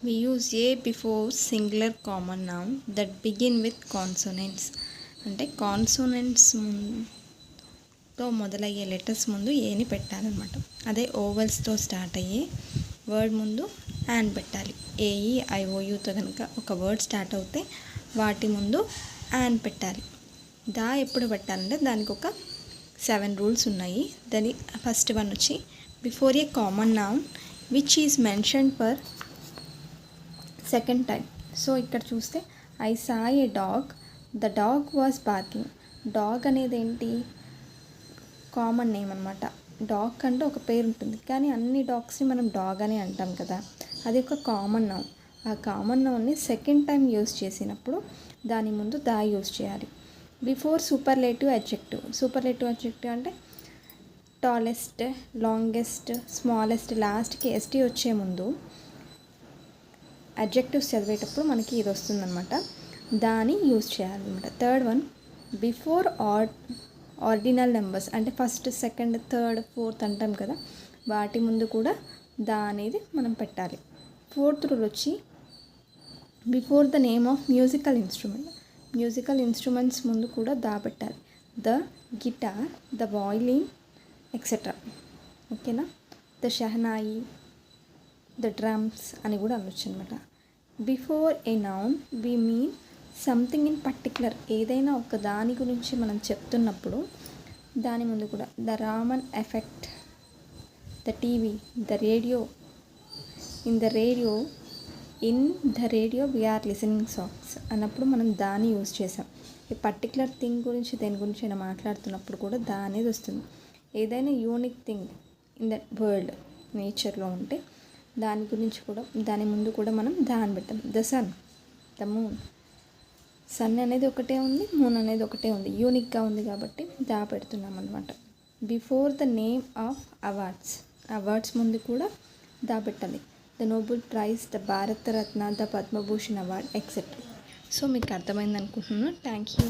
We use a before singular common noun that begin with consonants. అంటే consonants తో మొదలయ్యే letters ముందు ఏని పెట్టాలన్నమాట. అదే ఓవెల్స్తో స్టార్ట్ అయ్యే వర్డ్ ముందు యాన్ పెట్టాలి. ఏఈ ఐఓయుతో కనుక ఒక వర్డ్ స్టార్ట్ అవుతే వాటి ముందు యాన్ పెట్టాలి. దా ఎప్పుడు పెట్టాలంటే దానికి ఒక 7 రూల్స్ ఉన్నాయి. దాని ఫస్ట్ వన్ వచ్చి before a common noun which is mention for second time. So ఇక్కడ చూస్తే I saw A dog, the dog was barking. Dog అనేది ఏంటి, కామన్ నేమ్ అనమాట. డాగ్ అంటే ఒక పేరు ఉంటుంది, కానీ అన్ని డాగ్స్ని మనం డాగ్ అని అంటాం కదా, అది ఒక కామన్ నౌన్. ఆ కామన్ నౌన్ని సెకండ్ టైం యూజ్ చేసినప్పుడు దాని ముందు దా యూజ్ చేయాలి. Before superlative adjective. Superlative adjective అంటే టాలెస్ట్, లాంగెస్ట్, స్మాలెస్ట్, లాస్ట్కి ఎస్టీ వచ్చే ముందు అడ్జెక్టివ్స్ చదివేటప్పుడు మనకి ఇది వస్తుందన్నమాట. దాన్ని యూజ్ చేయాలన్నమాట. Third one before ordinal numbers, అంటే ఫస్ట్, సెకండ్, థర్డ్, ఫోర్త్ అంటాం కదా, వాటి ముందు కూడా దా అనేది మనం పెట్టాలి. ఫోర్త్ రూల్ వచ్చి before the name of musical instrument. Musical instruments ముందు కూడా దా పెట్టాలి. The guitar, the violin etcetera. ఓకేనా. ద షహనాయి, ద డ్రమ్స్ అని కూడా అనొచ్చు అనమాట. Before a noun we mean something in particular. ఏదైనా ఒక దాని గురించి మనం చెప్తున్నప్పుడు దాని ముందు కూడా the Raman effect, the TV, the radio, in the radio we are listening songs అన్నప్పుడు మనం దాన్ని యూజ్ చేసాం. ఈ పర్టికులర్ థింగ్ గురించి, దేని గురించి అయినా మాట్లాడుతున్నప్పుడు కూడా దా అనేది వస్తుంది. ఏదైనా unique thing in the world, నేచర్లో ఉంటే దాని గురించి కూడా, దాని ముందు కూడా మనం దా అని పెట్టాం. The sun, the moon. Sun అనేది ఒకటే ఉంది, మూన్ అనేది ఒకటే ఉంది, యూనిక్గా ఉంది కాబట్టి దా పెడుతున్నాం అనమాట. Before the name of awards. Awards ముందు కూడా దా పెట్టాలి. The Nobel prize, the Bharat Ratna, the Padma Bhushan award etcetera. So మీకు అర్థమైంది అనుకుంటున్నాను. Thank you.